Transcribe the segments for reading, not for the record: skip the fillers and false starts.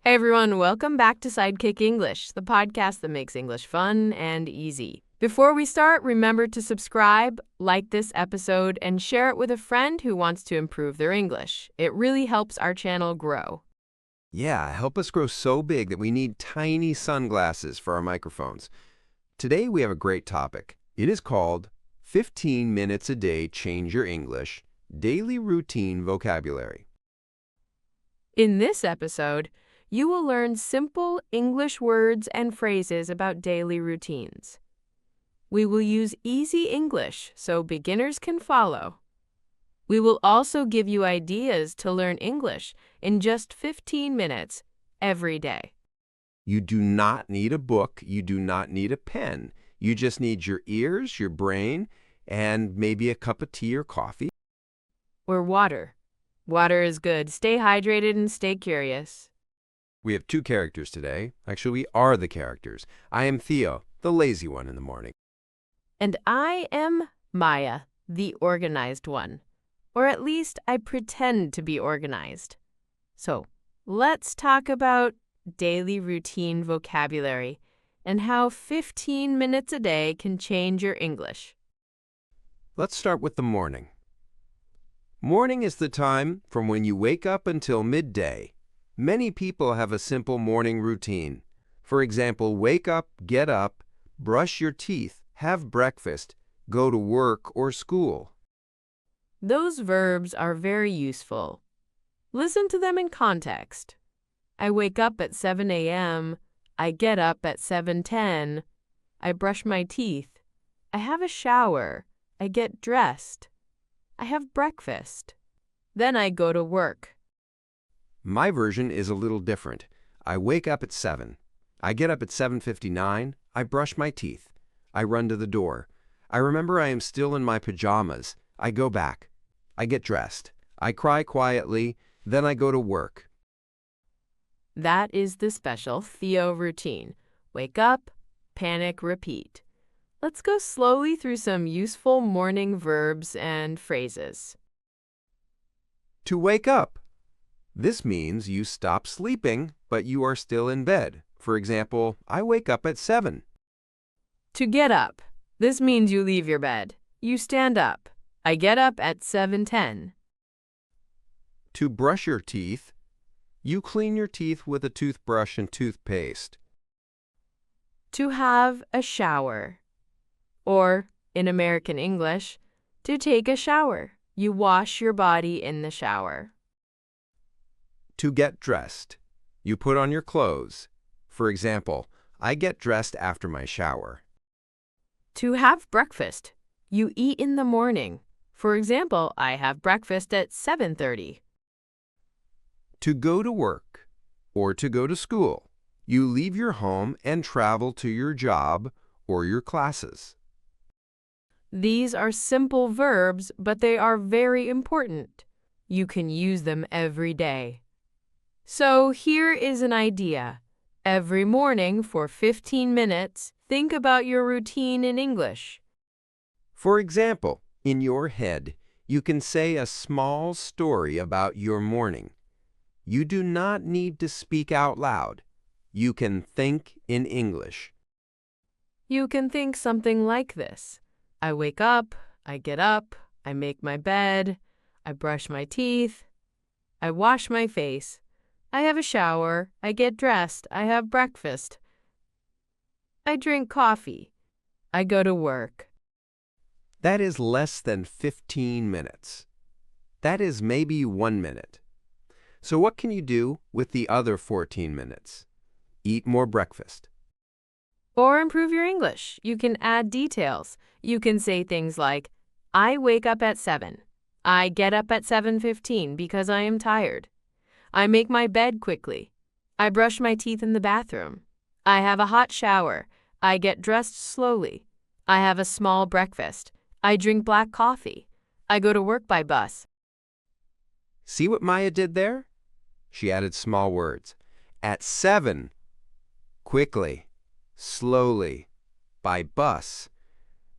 Hey everyone, welcome back to Sidekick English, the podcast that makes English fun and easy. Before we start, remember to subscribe, like this episode, and share it with a friend who wants to improve their English. It really helps our channel grow. Yeah, help us grow so big that we need tiny sunglasses for our microphones. Today we have a great topic. It is called 15 Minutes a Day Change Your English, Daily Routine Vocabulary. In this episode, you will learn simple English words and phrases about daily routines. We will use easy English so beginners can follow. We will also give you ideas to learn English in just 15 minutes every day. You do not need a book. You do not need a pen. You just need your ears, your brain, and maybe a cup of tea or coffee. Or water. Water is good. Stay hydrated and stay curious. We have two characters today. Actually, we are the characters. I am Theo, the lazy one in the morning. And I am Maya, the organized one. Or at least I pretend to be organized. So, let's talk about daily routine vocabulary and how 15 minutes a day can change your English. Let's start with the morning. Morning is the time from when you wake up until midday. Many people have a simple morning routine. For example, wake up, get up, brush your teeth, have breakfast, go to work or school. Those verbs are very useful. Listen to them in context. I wake up at 7 a.m. I get up at 7:10. I brush my teeth. I have a shower. I get dressed. I have breakfast. Then I go to work. My version is a little different. I wake up at 7. I get up at 7:59. I brush my teeth. I run to the door. I remember I am still in my pajamas. I go back. I get dressed. I cry quietly. Then I go to work. That is the special Theo routine. Wake up, panic, repeat. Let's go slowly through some useful morning verbs and phrases. To wake up. This means you stop sleeping, but you are still in bed. For example, I wake up at 7. To get up. This means you leave your bed. You stand up. I get up at 7:10. To brush your teeth. You clean your teeth with a toothbrush and toothpaste. To have a shower. Or, in American English, to take a shower. You wash your body in the shower. To get dressed. You put on your clothes. For example, I get dressed after my shower. To have breakfast. You eat in the morning. For example, I have breakfast at 7:30. To go to work or to go to school. You leave your home and travel to your job or your classes. These are simple verbs, but they are very important. You can use them every day. So here is an idea. Every morning for 15 minutes, think about your routine in English. For example, in your head, you can say a small story about your morning. You do not need to speak out loud. You can think in English. You can think something like this. I wake up, I get up, I make my bed, I brush my teeth, I wash my face, I have a shower, I get dressed, I have breakfast, I drink coffee, I go to work. That is less than 15 minutes. That is maybe 1 minute. So what can you do with the other 14 minutes? Eat more breakfast. Or improve your English. You can add details. You can say things like, I wake up at 7. I get up at 7:15 because I am tired. I make my bed quickly. I brush my teeth in the bathroom. I have a hot shower. I get dressed slowly. I have a small breakfast. I drink black coffee. I go to work by bus. See what Maya did there? She added small words. At 7. Quickly. Slowly. By bus.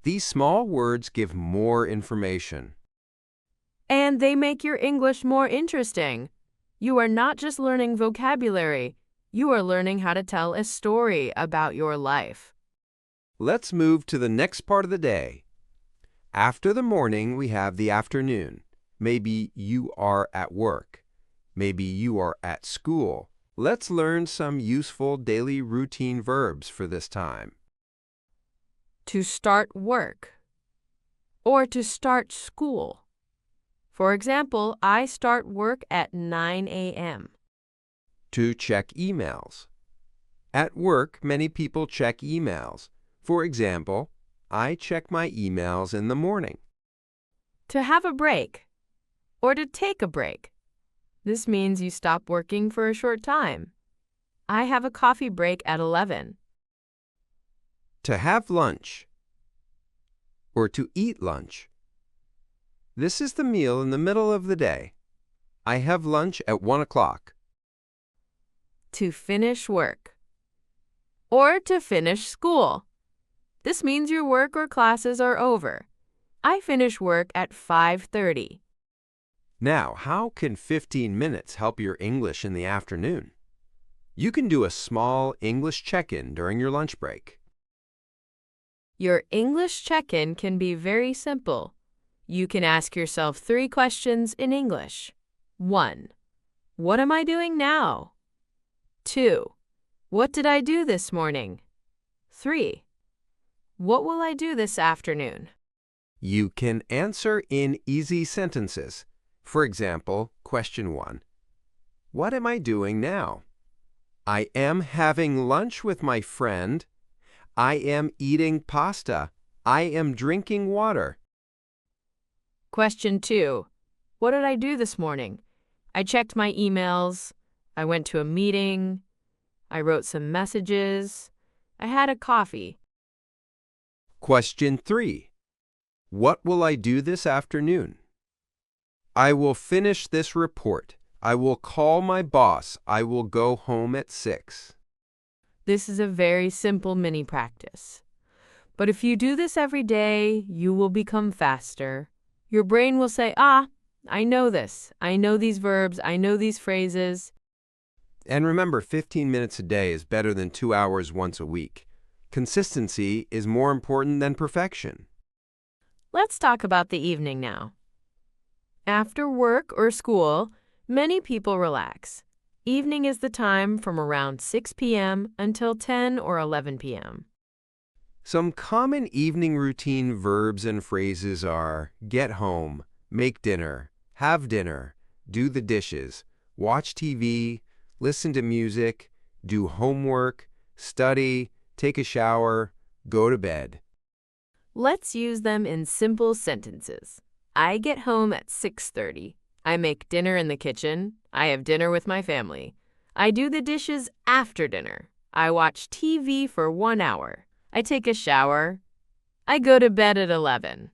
These small words give more information. And they make your English more interesting. You are not just learning vocabulary, You are learning how to tell a story about your life. Let's move to the next part of the day. After the morning, we have the afternoon. Maybe you are at work. Maybe you are at school. Let's learn some useful daily routine verbs for this time. To start work or to start school. For example, I start work at 9 a.m. To check emails. At work, many people check emails. For example, I check my emails in the morning. To have a break or to take a break. This means you stop working for a short time. I have a coffee break at 11. To have lunch or to eat lunch. This is the meal in the middle of the day. I have lunch at 1 o'clock. To finish work or to finish school. This means your work or classes are over. I finish work at 5:30. Now, how can 15 minutes help your English in the afternoon? You can do a small English check-in during your lunch break. Your English check-in can be very simple. You can ask yourself 3 questions in English. 1. What am I doing now? 2. What did I do this morning? 3. What will I do this afternoon? You can answer in easy sentences. For example, question 1. What am I doing now? I am having lunch with my friend. I am eating pasta. I am drinking water. Question 2. What did I do this morning? I checked my emails. I went to a meeting. I wrote some messages. I had a coffee. Question 3. What will I do this afternoon? I will finish this report. I will call my boss. I will go home at 6. This is a very simple mini practice. But if you do this every day, you will become faster. Your brain will say, I know this. I know these verbs. I know these phrases. And remember, 15 minutes a day is better than 2 hours once a week. Consistency is more important than perfection. Let's talk about the evening now. After work or school, many people relax. Evening is the time from around 6 p.m. until 10 or 11 p.m. Some common evening routine verbs and phrases are get home, make dinner, have dinner, do the dishes, watch TV, listen to music, do homework, study, take a shower, go to bed. Let's use them in simple sentences. I get home at 6:30. I make dinner in the kitchen. I have dinner with my family. I do the dishes after dinner. I watch TV for 1 hour. I take a shower. I go to bed at 11.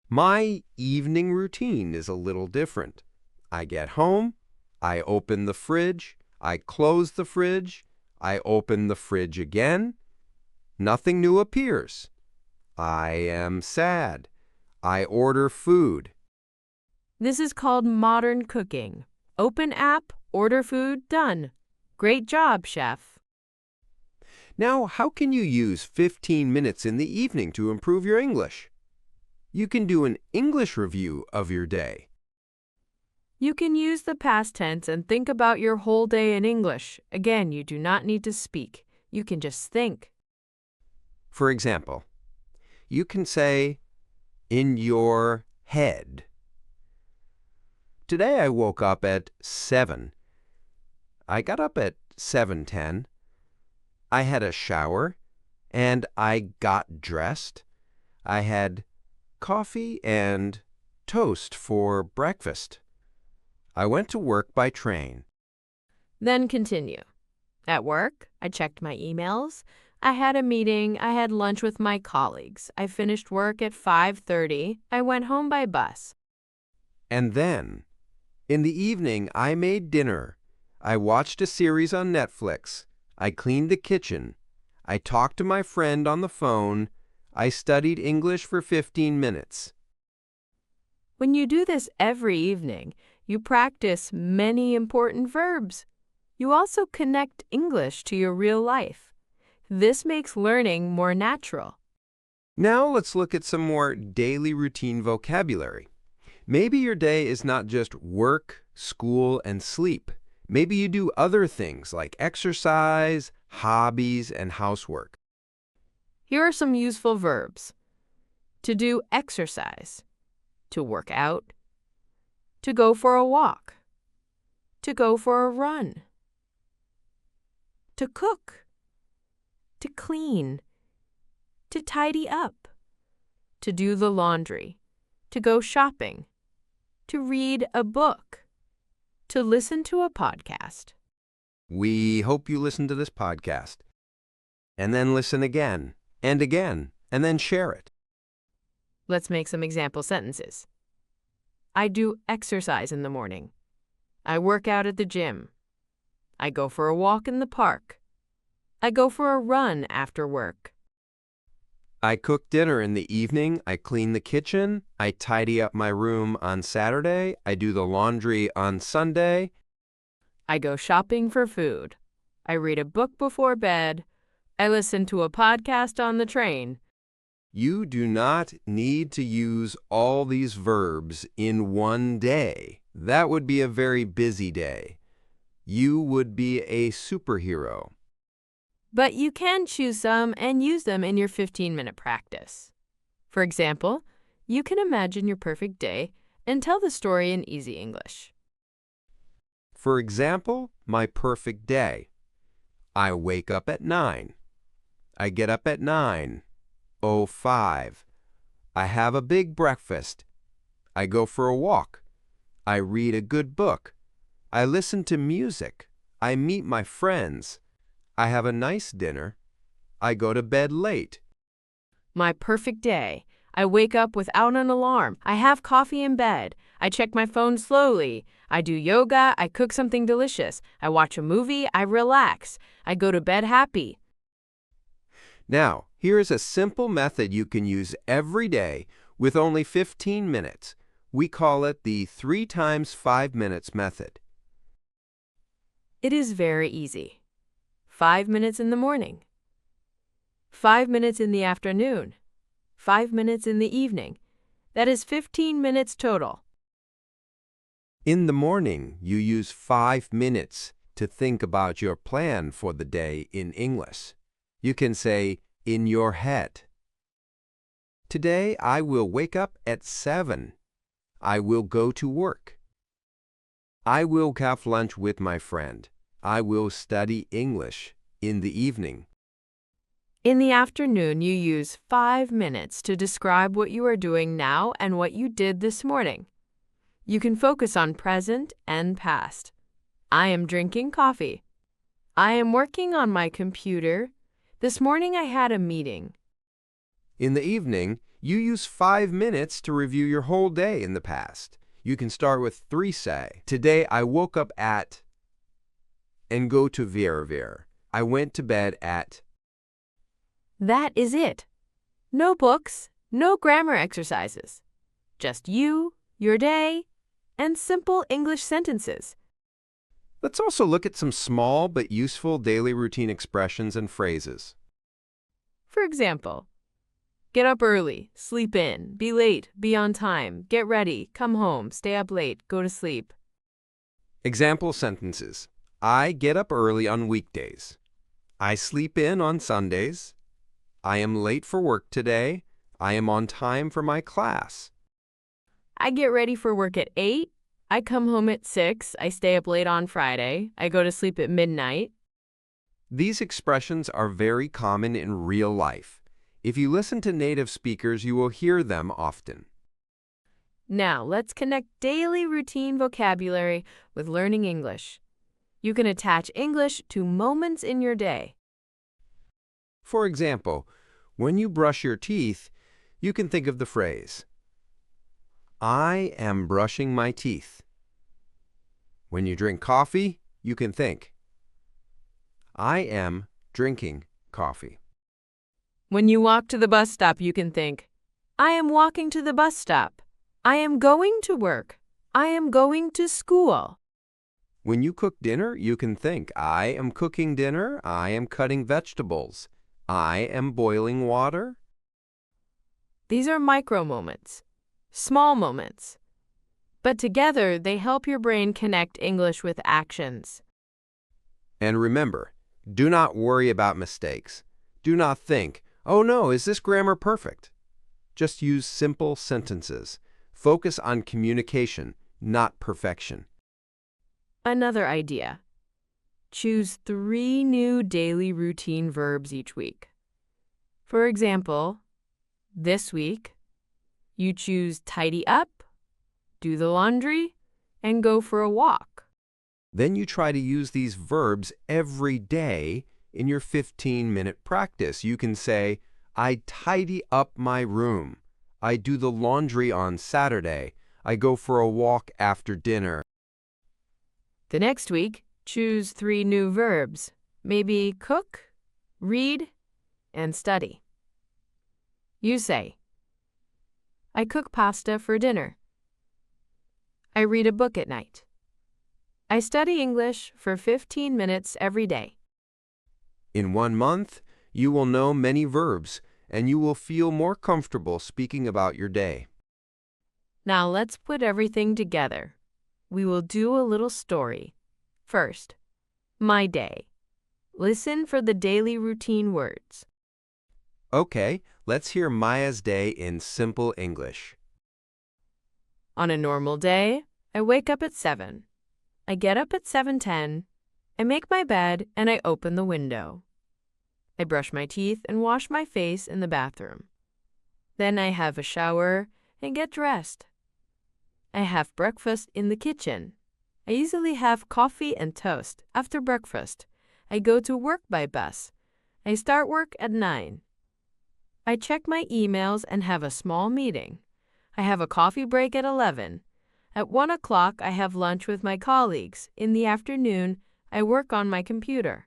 My evening routine is a little different. I get home, I open the fridge, I close the fridge, I open the fridge again. Nothing new appears. I am sad. I order food. This is called modern cooking. Open app, order food, done. Great job, chef. Now, how can you use 15 minutes in the evening to improve your English? You can do an English review of your day. You can use the past tense and think about your whole day in English. Again, you do not need to speak. You can just think. For example, you can say, in your head. Today I woke up at 7. I got up at 7:10. I had a shower and I got dressed. I had coffee and toast for breakfast. I went to work by train. Then continue. At work, I checked my emails. I had a meeting. I had lunch with my colleagues. I finished work at 5:30. I went home by bus. And then, in the evening, I made dinner. I watched a series on Netflix. I cleaned the kitchen. I talked to my friend on the phone. I studied English for 15 minutes. When you do this every evening, you practice many important verbs. You also connect English to your real life. This makes learning more natural. Now let's look at some more daily routine vocabulary. Maybe your day is not just work, school, and sleep. Maybe you do other things like exercise, hobbies, and housework. Here are some useful verbs. To do exercise, to work out, to go for a walk, to go for a run, to cook, to clean, to tidy up, to do the laundry, to go shopping, to read a book, to listen to a podcast. We hope you listen to this podcast. And then listen again, and then share it. Let's make some example sentences. I do exercise in the morning. I work out at the gym. I go for a walk in the park. I go for a run after work. I cook dinner in the evening. I clean the kitchen. I tidy up my room on Saturday. I do the laundry on Sunday. I go shopping for food. I read a book before bed. I listen to a podcast on the train. You do not need to use all these verbs in one day. That would be a very busy day. You would be a superhero. But you can choose some and use them in your 15-minute practice. For example, you can imagine your perfect day and tell the story in easy English. For example, my perfect day. I wake up at 9. I get up at 9:05. I have a big breakfast. I go for a walk. I read a good book. I listen to music. I meet my friends. I have a nice dinner. I go to bed late. My perfect day. I wake up without an alarm. I have coffee in bed. I check my phone slowly. I do yoga. I cook something delicious. I watch a movie. I relax. I go to bed happy. Now, here is a simple method you can use every day with only 15 minutes. We call it the 3 times 5 minutes method. It is very easy. 5 minutes in the morning. 5 minutes in the afternoon. 5 minutes in the evening. That is 15 minutes total. In the morning, you use 5 minutes to think about your plan for the day in English. You can say, in your head. Today, I will wake up at 7. I will go to work. I will have lunch with my friend. I will study English in the evening. In the afternoon, you use 5 minutes to describe what you are doing now and what you did this morning. You can focus on present and past. I am drinking coffee. I am working on my computer. This morning I had a meeting. In the evening, you use 5 minutes to review your whole day in the past. You can start with 3 say. Today I woke up at and go to ver. I went to bed at. That is it. No books, no grammar exercises. Just you, your day, and simple English sentences. Let's also look at some small but useful daily routine expressions and phrases. For example, get up early, sleep in, be late, be on time, get ready, come home, stay up late, go to sleep. Example sentences. I get up early on weekdays. I sleep in on Sundays. I am late for work today. I am on time for my class. I get ready for work at 8. I come home at 6. I stay up late on Friday. I go to sleep at midnight. These expressions are very common in real life. If you listen to native speakers, you will hear them often. Now, let's connect daily routine vocabulary with learning English. You can attach English to moments in your day. For example, when you brush your teeth, you can think of the phrase, I am brushing my teeth. When you drink coffee, you can think, I am drinking coffee. When you walk to the bus stop, you can think, I am walking to the bus stop. I am going to work. I am going to school. When you cook dinner, you can think, I am cooking dinner, I am cutting vegetables, I am boiling water. These are micro moments, small moments, but together they help your brain connect English with actions. And remember, do not worry about mistakes. Do not think, oh no, is this grammar perfect? Just use simple sentences. Focus on communication, not perfection. Another idea. Choose 3 new daily routine verbs each week. For example, this week, you choose tidy up, do the laundry, and go for a walk. Then you try to use these verbs every day in your 15-minute practice. You can say, I tidy up my room. I do the laundry on Saturday. I go for a walk after dinner. The next week, choose 3 new verbs. Maybe cook, read, and study. You say, I cook pasta for dinner. I read a book at night. I study English for 15 minutes every day. In 1 month, you will know many verbs, and you will feel more comfortable speaking about your day. Now let's put everything together. We will do a little story. First, my day. Listen for the daily routine words. Okay, let's hear Maya's day in simple English. On a normal day, I wake up at 7. I get up at 7:10. I make my bed and I open the window. I brush my teeth and wash my face in the bathroom. Then I have a shower and get dressed. I have breakfast in the kitchen. I usually have coffee and toast after breakfast. I go to work by bus. I start work at 9. I check my emails and have a small meeting. I have a coffee break at 11. At 1 o'clock, I have lunch with my colleagues. In the afternoon, I work on my computer.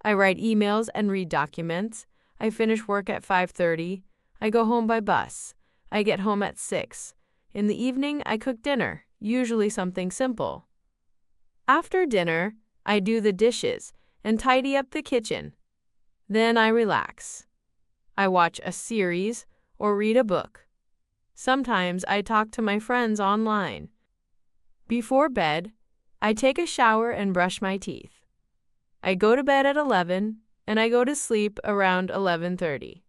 I write emails and read documents. I finish work at 5:30. I go home by bus. I get home at 6. In the evening, I cook dinner, usually something simple. After dinner, I do the dishes and tidy up the kitchen. Then I relax. I watch a series or read a book. Sometimes I talk to my friends online. Before bed, I take a shower and brush my teeth. I go to bed at 11 and I go to sleep around 11:30.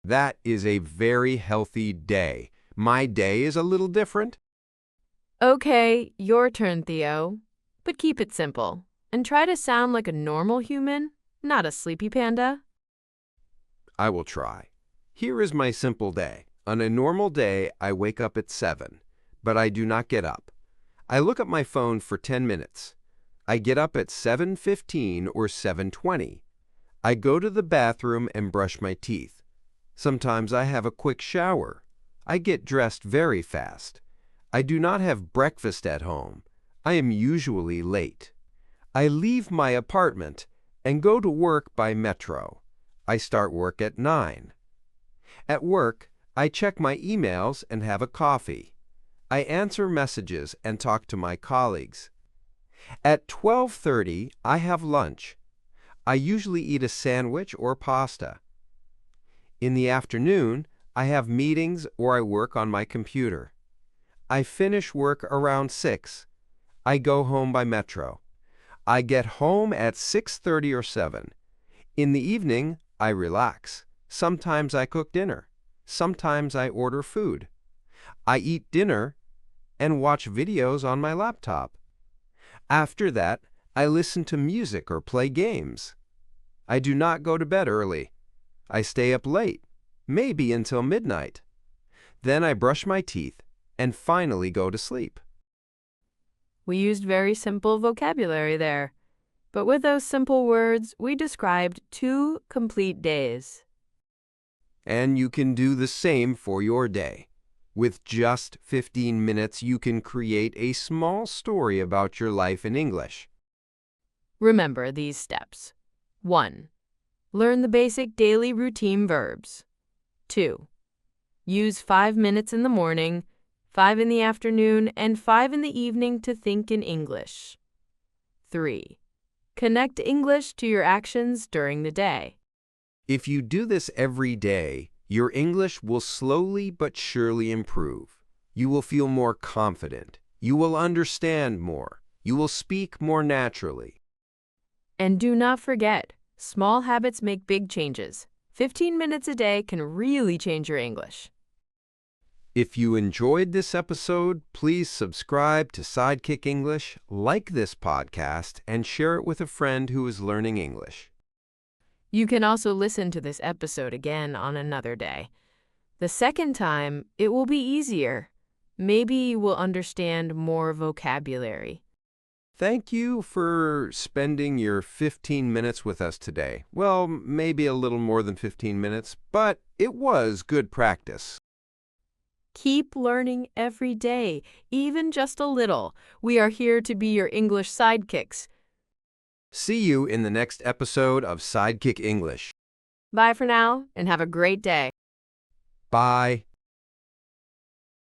That is a very healthy day. My day is a little different. Okay, your turn, Theo. But keep it simple and try to sound like a normal human, not a sleepy panda. I will try. Here is my simple day. On a normal day, I wake up at 7, but I do not get up. I look at my phone for 10 minutes. I get up at 7:15 or 7:20. I go to the bathroom and brush my teeth. Sometimes I have a quick shower. I get dressed very fast. I do not have breakfast at home. I am usually late. I leave my apartment and go to work by metro. I start work at 9. At work, I check my emails and have a coffee. I answer messages and talk to my colleagues. At 12:30, I have lunch. I usually eat a sandwich or pasta. In the afternoon, I have meetings or I work on my computer. I finish work around 6. I go home by metro. I get home at 6:30 or 7. In the evening, I relax. Sometimes I cook dinner. Sometimes I order food. I eat dinner and watch videos on my laptop. After that, I listen to music or play games. I do not go to bed early. I stay up late, maybe until midnight. Then I brush my teeth and finally go to sleep. We used very simple vocabulary there. But with those simple words, we described 2 complete days. And you can do the same for your day. With just 15 minutes, you can create a small story about your life in English. Remember these steps. 1. Learn the basic daily routine verbs. 2. Use 5 minutes in the morning, 5 in the afternoon, and 5 in the evening to think in English. 3. Connect English to your actions during the day. If you do this every day, your English will slowly but surely improve. You will feel more confident. You will understand more. You will speak more naturally. And do not forget, small habits make big changes. 15 minutes a day can really change your English. If you enjoyed this episode, please subscribe to Sidekick English, like this podcast, and share it with a friend who is learning English. You can also listen to this episode again on another day. The second time, it will be easier. Maybe you will understand more vocabulary. Thank you for spending your 15 minutes with us today. Well, maybe a little more than 15 minutes, but it was good practice. Keep learning every day, even just a little. We are here to be your English sidekicks. See you in the next episode of Sidekick English. Bye for now, and have a great day. Bye.